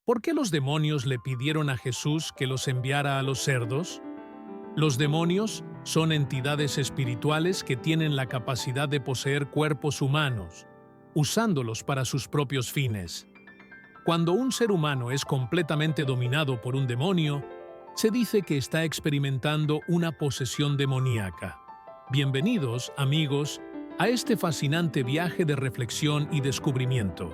¿Por qué los demonios le pidieron a Jesús que los enviara a los cerdos? Los demonios son entidades espirituales que tienen la capacidad de poseer cuerpos humanos, usándolos para sus propios fines. Cuando un ser humano es completamente dominado por un demonio, se dice que está experimentando una posesión demoníaca. Bienvenidos, amigos, a este fascinante viaje de reflexión y descubrimiento.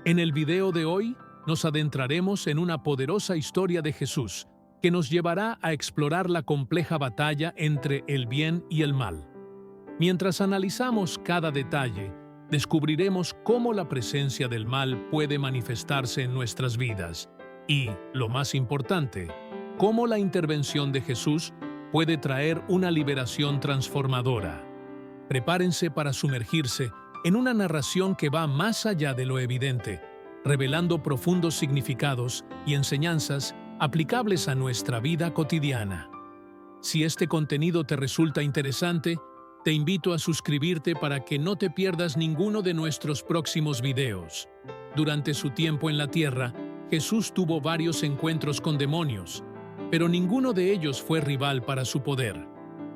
En el video de hoy, nos adentraremos en una poderosa historia de Jesús que nos llevará a explorar la compleja batalla entre el bien y el mal. Mientras analizamos cada detalle, descubriremos cómo la presencia del mal puede manifestarse en nuestras vidas y, lo más importante, cómo la intervención de Jesús puede traer una liberación transformadora. Prepárense para sumergirse en una narración que va más allá de lo evidente, revelando profundos significados y enseñanzas aplicables a nuestra vida cotidiana. Si este contenido te resulta interesante, te invito a suscribirte para que no te pierdas ninguno de nuestros próximos videos. Durante su tiempo en la tierra, Jesús tuvo varios encuentros con demonios, pero ninguno de ellos fue rival para su poder.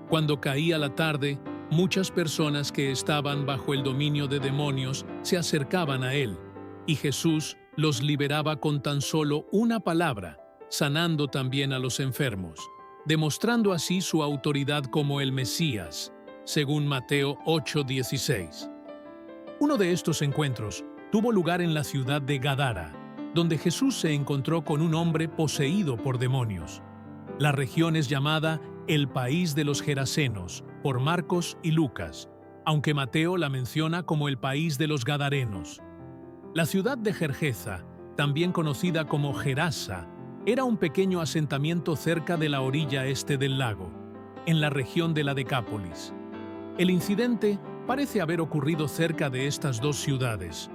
Cuando caía la tarde, muchas personas que estaban bajo el dominio de demonios se acercaban a él, y Jesús los liberaba con tan solo una palabra, sanando también a los enfermos, demostrando así su autoridad como el Mesías, según Mateo 8:16. Uno de estos encuentros tuvo lugar en la ciudad de Gadara, donde Jesús se encontró con un hombre poseído por demonios. La región es llamada el país de los Gerasenos por Marcos y Lucas, aunque Mateo la menciona como el país de los Gadarenos. La ciudad de Gergesa, también conocida como Gerasa, era un pequeño asentamiento cerca de la orilla este del lago, en la región de la Decápolis. El incidente parece haber ocurrido cerca de estas dos ciudades.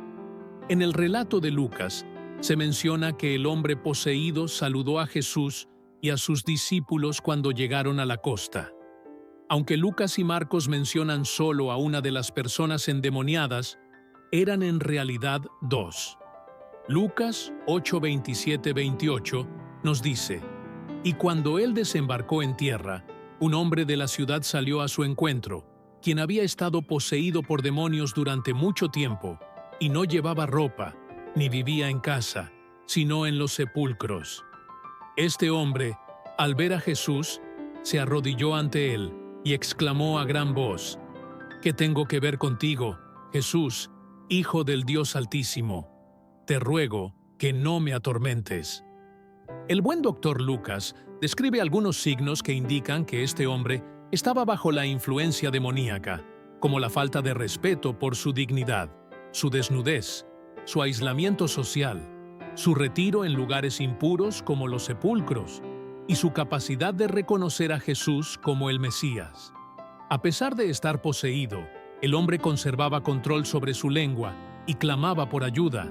En el relato de Lucas, se menciona que el hombre poseído saludó a Jesús y a sus discípulos cuando llegaron a la costa. Aunque Lucas y Marcos mencionan solo a una de las personas endemoniadas, eran en realidad dos. Lucas 8:27-28 nos dice: «Y cuando él desembarcó en tierra, un hombre de la ciudad salió a su encuentro, quien había estado poseído por demonios durante mucho tiempo, y no llevaba ropa, ni vivía en casa, sino en los sepulcros. Este hombre, al ver a Jesús, se arrodilló ante él y exclamó a gran voz: «¿Qué tengo que ver contigo, Jesús, Hijo del Dios Altísimo? Te ruego que no me atormentes». El buen doctor Lucas describe algunos signos que indican que este hombre estaba bajo la influencia demoníaca, como la falta de respeto por su dignidad, su desnudez, su aislamiento social, su retiro en lugares impuros como los sepulcros, y su capacidad de reconocer a Jesús como el Mesías. A pesar de estar poseído, el hombre conservaba control sobre su lengua y clamaba por ayuda,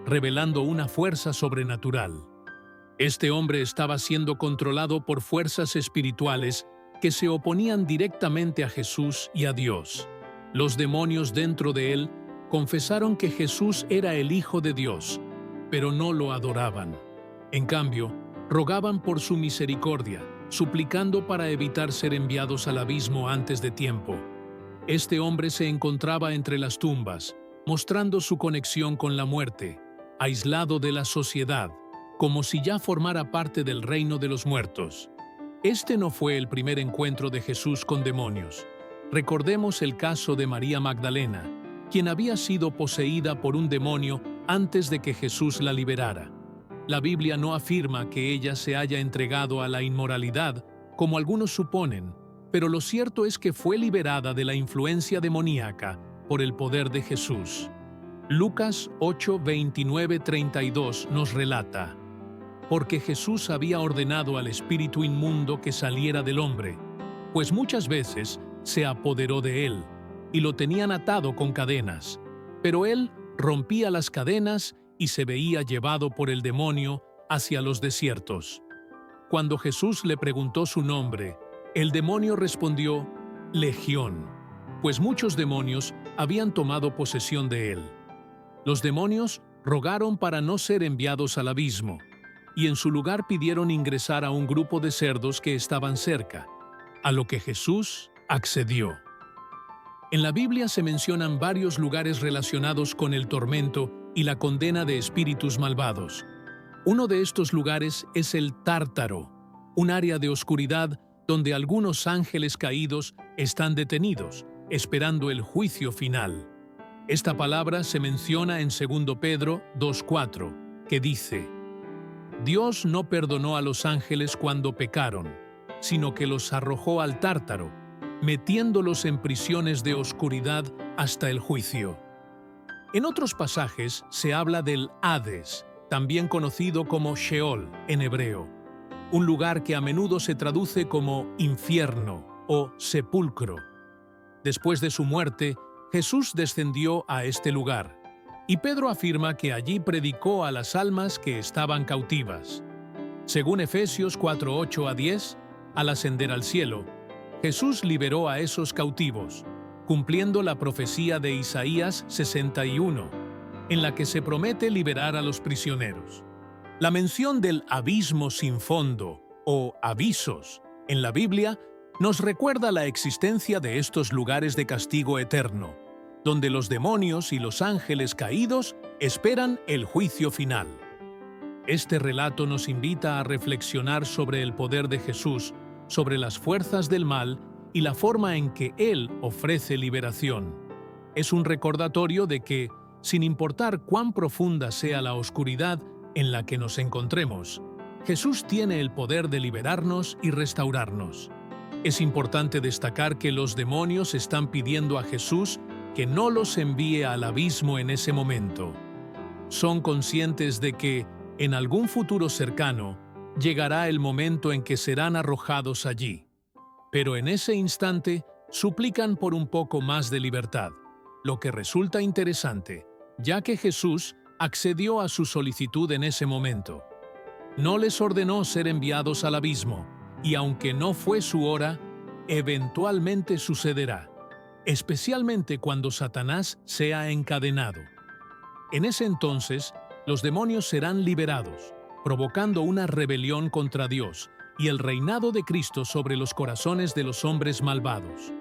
revelando una fuerza sobrenatural. Este hombre estaba siendo controlado por fuerzas espirituales que se oponían directamente a Jesús y a Dios. Los demonios dentro de él confesaron que Jesús era el Hijo de Dios, pero no lo adoraban. En cambio, rogaban por su misericordia, suplicando para evitar ser enviados al abismo antes de tiempo. Este hombre se encontraba entre las tumbas, mostrando su conexión con la muerte, aislado de la sociedad, como si ya formara parte del reino de los muertos. Este no fue el primer encuentro de Jesús con demonios. Recordemos el caso de María Magdalena, quien había sido poseída por un demonio antes de que Jesús la liberara. La Biblia no afirma que ella se haya entregado a la inmoralidad, como algunos suponen, pero lo cierto es que fue liberada de la influencia demoníaca por el poder de Jesús. Lucas 8:29-32 nos relata: «Porque Jesús había ordenado al espíritu inmundo que saliera del hombre, pues muchas veces se apoderó de él, y lo tenían atado con cadenas. Pero él rompía las cadenas y se veía llevado por el demonio hacia los desiertos. Cuando Jesús le preguntó su nombre, el demonio respondió: Legión, pues muchos demonios habían tomado posesión de él. Los demonios rogaron para no ser enviados al abismo, y en su lugar pidieron ingresar a un grupo de cerdos que estaban cerca, a lo que Jesús accedió. En la Biblia se mencionan varios lugares relacionados con el tormento y la condena de espíritus malvados. Uno de estos lugares es el Tártaro, un área de oscuridad donde algunos ángeles caídos están detenidos, esperando el juicio final. Esta palabra se menciona en 2 Pedro 2:4, que dice: Dios no perdonó a los ángeles cuando pecaron, sino que los arrojó al Tártaro, metiéndolos en prisiones de oscuridad hasta el juicio. En otros pasajes se habla del Hades, también conocido como Sheol en hebreo, un lugar que a menudo se traduce como infierno o sepulcro. Después de su muerte, Jesús descendió a este lugar, y Pedro afirma que allí predicó a las almas que estaban cautivas. Según Efesios 4:8-10, al ascender al cielo, Jesús liberó a esos cautivos, cumpliendo la profecía de Isaías 61, en la que se promete liberar a los prisioneros. La mención del abismo sin fondo, o abisos, en la Biblia nos recuerda la existencia de estos lugares de castigo eterno, donde los demonios y los ángeles caídos esperan el juicio final. Este relato nos invita a reflexionar sobre el poder de Jesús, sobre las fuerzas del mal y la forma en que Él ofrece liberación. Es un recordatorio de que, sin importar cuán profunda sea la oscuridad en la que nos encontremos, Jesús tiene el poder de liberarnos y restaurarnos. Es importante destacar que los demonios están pidiendo a Jesús que no los envíe al abismo en ese momento. Son conscientes de que, en algún futuro cercano, llegará el momento en que serán arrojados allí. Pero en ese instante, suplican por un poco más de libertad, lo que resulta interesante, ya que Jesús accedió a su solicitud en ese momento. No les ordenó ser enviados al abismo, y aunque no fue su hora, eventualmente sucederá, especialmente cuando Satanás sea encadenado. En ese entonces, los demonios serán liberados, provocando una rebelión contra Dios y el reinado de Cristo sobre los corazones de los hombres malvados.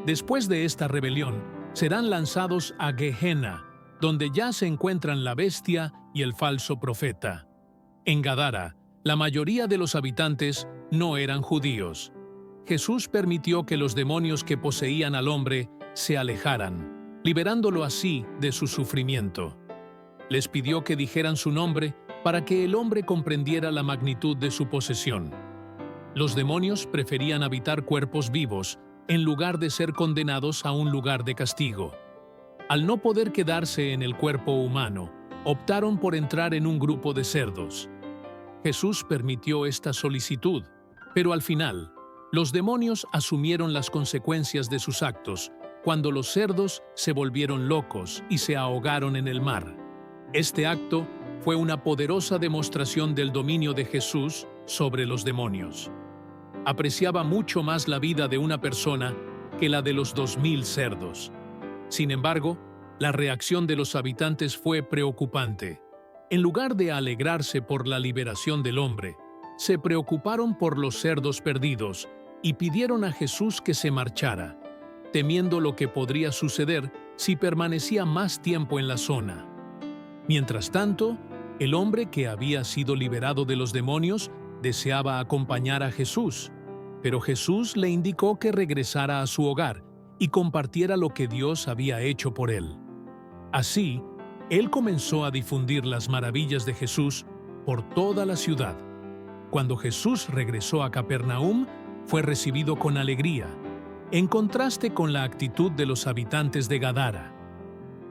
Después de esta rebelión, serán lanzados a Gehenna, donde ya se encuentran la bestia y el falso profeta. En Gadara, la mayoría de los habitantes no eran judíos. Jesús permitió que los demonios que poseían al hombre se alejaran, liberándolo así de su sufrimiento. Les pidió que dijeran su nombre para que el hombre comprendiera la magnitud de su posesión. Los demonios preferían habitar cuerpos vivos en lugar de ser condenados a un lugar de castigo. Al no poder quedarse en el cuerpo humano, optaron por entrar en un grupo de cerdos. Jesús permitió esta solicitud, pero al final, los demonios asumieron las consecuencias de sus actos cuando los cerdos se volvieron locos y se ahogaron en el mar. Este acto fue una poderosa demostración del dominio de Jesús sobre los demonios. Apreciaba mucho más la vida de una persona que la de los 2000 cerdos. Sin embargo, la reacción de los habitantes fue preocupante. En lugar de alegrarse por la liberación del hombre, se preocuparon por los cerdos perdidos y pidieron a Jesús que se marchara, temiendo lo que podría suceder si permanecía más tiempo en la zona. Mientras tanto, el hombre que había sido liberado de los demonios deseaba acompañar a Jesús, pero Jesús le indicó que regresara a su hogar y compartiera lo que Dios había hecho por él. Así, él comenzó a difundir las maravillas de Jesús por toda la ciudad. Cuando Jesús regresó a Capernaum, fue recibido con alegría, en contraste con la actitud de los habitantes de Gadara.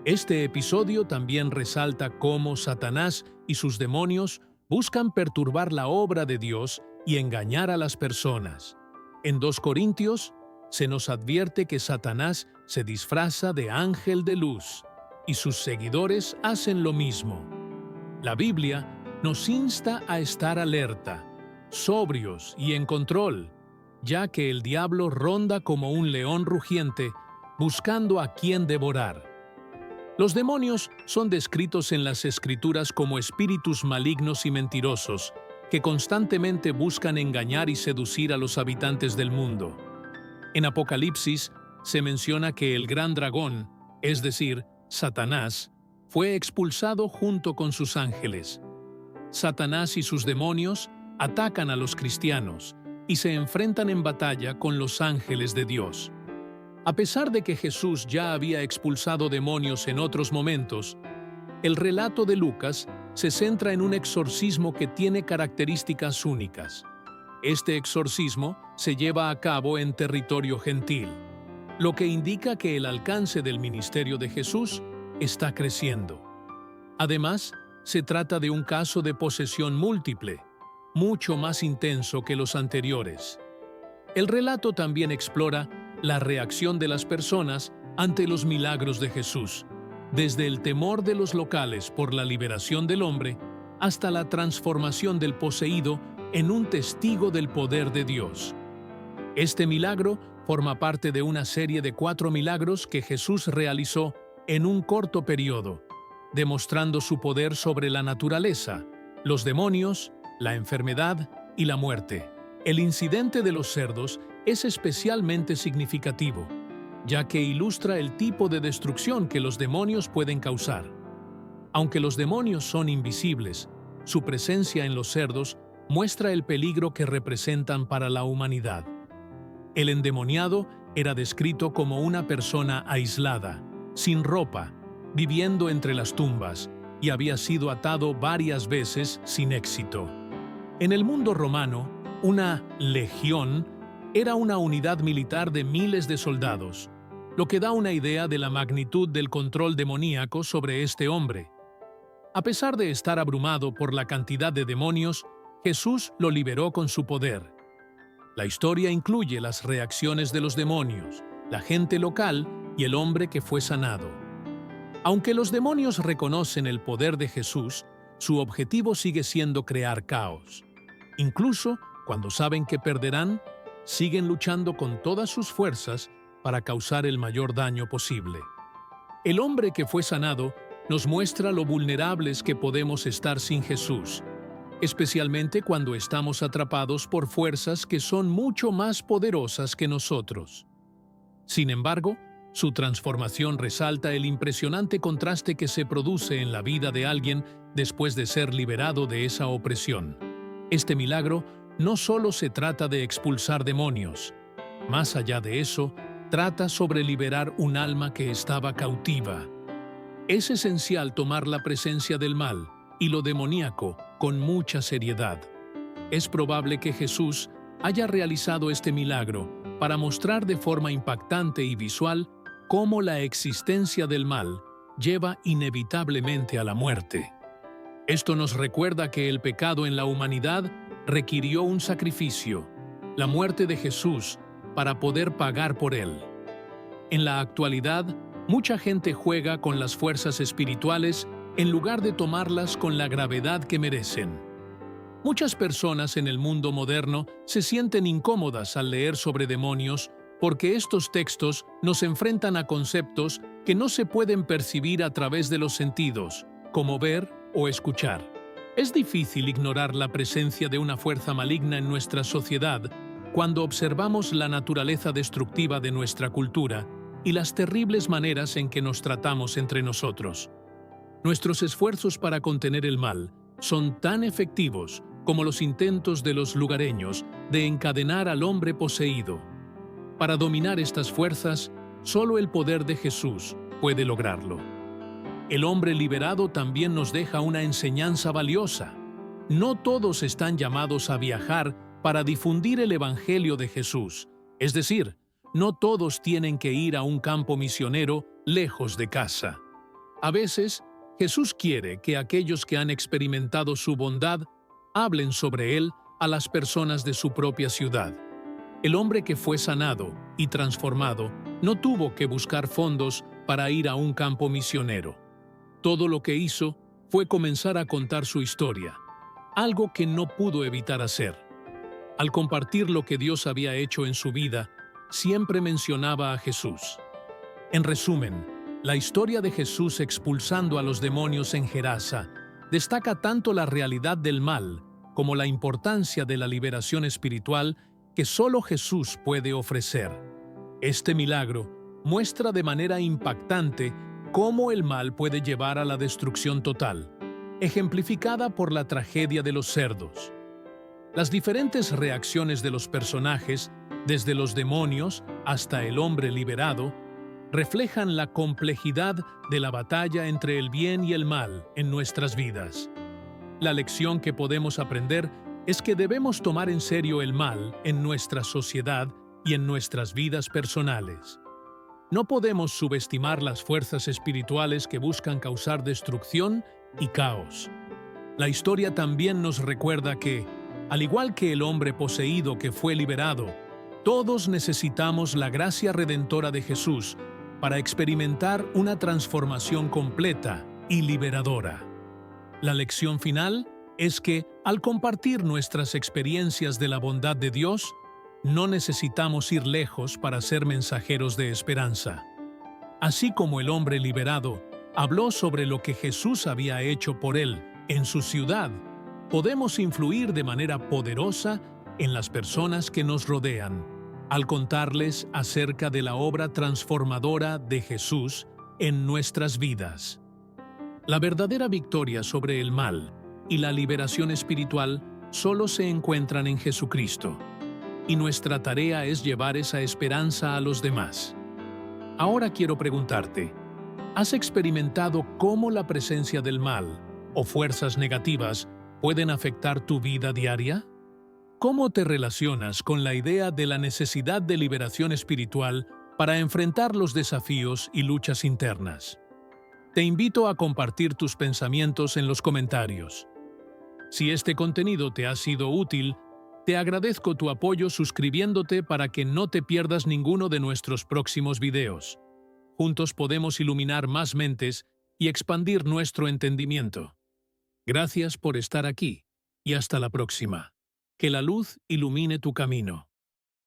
Este episodio también resalta cómo Satanás y sus demonios buscan perturbar la obra de Dios y engañar a las personas. En 2 Corintios, se nos advierte que Satanás se disfraza de ángel de luz, y sus seguidores hacen lo mismo. La Biblia nos insta a estar alerta, sobrios y en control, ya que el diablo ronda como un león rugiente buscando a quien devorar. Los demonios son descritos en las Escrituras como espíritus malignos y mentirosos, que constantemente buscan engañar y seducir a los habitantes del mundo. En Apocalipsis se menciona que el gran dragón, es decir, Satanás, fue expulsado junto con sus ángeles. Satanás y sus demonios atacan a los cristianos y se enfrentan en batalla con los ángeles de Dios. A pesar de que Jesús ya había expulsado demonios en otros momentos, el relato de Lucas se centra en un exorcismo que tiene características únicas. Este exorcismo se lleva a cabo en territorio gentil, lo que indica que el alcance del ministerio de Jesús está creciendo. Además, se trata de un caso de posesión múltiple, mucho más intenso que los anteriores. El relato también explora la reacción de las personas ante los milagros de Jesús, desde el temor de los locales por la liberación del hombre hasta la transformación del poseído en un testigo del poder de Dios. Este milagro forma parte de una serie de 4 milagros que Jesús realizó en un corto periodo, demostrando su poder sobre la naturaleza, los demonios, la enfermedad y la muerte. El incidente de los cerdos es especialmente significativo, ya que ilustra el tipo de destrucción que los demonios pueden causar. Aunque los demonios son invisibles, su presencia en los cerdos muestra el peligro que representan para la humanidad. El endemoniado era descrito como una persona aislada, sin ropa, viviendo entre las tumbas, y había sido atado varias veces sin éxito. En el mundo romano, una legión era una unidad militar de miles de soldados, lo que da una idea de la magnitud del control demoníaco sobre este hombre. A pesar de estar abrumado por la cantidad de demonios, Jesús lo liberó con su poder. La historia incluye las reacciones de los demonios, la gente local y el hombre que fue sanado. Aunque los demonios reconocen el poder de Jesús, su objetivo sigue siendo crear caos. Incluso cuando saben que perderán, siguen luchando con todas sus fuerzas para causar el mayor daño posible. El hombre que fue sanado nos muestra lo vulnerables que podemos estar sin Jesús, especialmente cuando estamos atrapados por fuerzas que son mucho más poderosas que nosotros. Sin embargo, su transformación resalta el impresionante contraste que se produce en la vida de alguien después de ser liberado de esa opresión. Este milagro no solo se trata de expulsar demonios. Más allá de eso, trata sobre liberar un alma que estaba cautiva. Es esencial tomar la presencia del mal y lo demoníaco con mucha seriedad. Es probable que Jesús haya realizado este milagro para mostrar de forma impactante y visual cómo la existencia del mal lleva inevitablemente a la muerte. Esto nos recuerda que el pecado en la humanidad requirió un sacrificio, la muerte de Jesús, para poder pagar por él. En la actualidad, mucha gente juega con las fuerzas espirituales en lugar de tomarlas con la gravedad que merecen. Muchas personas en el mundo moderno se sienten incómodas al leer sobre demonios porque estos textos nos enfrentan a conceptos que no se pueden percibir a través de los sentidos, como ver o escuchar. Es difícil ignorar la presencia de una fuerza maligna en nuestra sociedad cuando observamos la naturaleza destructiva de nuestra cultura y las terribles maneras en que nos tratamos entre nosotros. Nuestros esfuerzos para contener el mal son tan efectivos como los intentos de los lugareños de encadenar al hombre poseído. Para dominar estas fuerzas, solo el poder de Jesús puede lograrlo. El hombre liberado también nos deja una enseñanza valiosa. No todos están llamados a viajar para difundir el Evangelio de Jesús, es decir, no todos tienen que ir a un campo misionero lejos de casa. A veces, Jesús quiere que aquellos que han experimentado su bondad hablen sobre Él a las personas de su propia ciudad. El hombre que fue sanado y transformado no tuvo que buscar fondos para ir a un campo misionero. Todo lo que hizo fue comenzar a contar su historia, algo que no pudo evitar hacer. Al compartir lo que Dios había hecho en su vida, siempre mencionaba a Jesús. En resumen, La historia de Jesús expulsando a los demonios en Gerasa destaca tanto la realidad del mal como la importancia de la liberación espiritual que solo Jesús puede ofrecer. Este milagro muestra de manera impactante cómo el mal puede llevar a la destrucción total, ejemplificada por la tragedia de los cerdos. Las diferentes reacciones de los personajes, desde los demonios hasta el hombre liberado, reflejan la complejidad de la batalla entre el bien y el mal en nuestras vidas. La lección que podemos aprender es que debemos tomar en serio el mal en nuestra sociedad y en nuestras vidas personales. No podemos subestimar las fuerzas espirituales que buscan causar destrucción y caos. La historia también nos recuerda que, al igual que el hombre poseído que fue liberado, todos necesitamos la gracia redentora de Jesús para experimentar una transformación completa y liberadora. La lección final es que, al compartir nuestras experiencias de la bondad de Dios, no necesitamos ir lejos para ser mensajeros de esperanza. Así como el hombre liberado habló sobre lo que Jesús había hecho por él en su ciudad, podemos influir de manera poderosa en las personas que nos rodean, al contarles acerca de la obra transformadora de Jesús en nuestras vidas. La verdadera victoria sobre el mal y la liberación espiritual solo se encuentran en Jesucristo, y nuestra tarea es llevar esa esperanza a los demás. Ahora quiero preguntarte, ¿has experimentado cómo la presencia del mal o fuerzas negativas pueden afectar tu vida diaria? ¿Cómo te relacionas con la idea de la necesidad de liberación espiritual para enfrentar los desafíos y luchas internas? Te invito a compartir tus pensamientos en los comentarios. Si este contenido te ha sido útil, te agradezco tu apoyo suscribiéndote para que no te pierdas ninguno de nuestros próximos videos. Juntos podemos iluminar más mentes y expandir nuestro entendimiento. Gracias por estar aquí y hasta la próxima. Que la luz ilumine tu camino.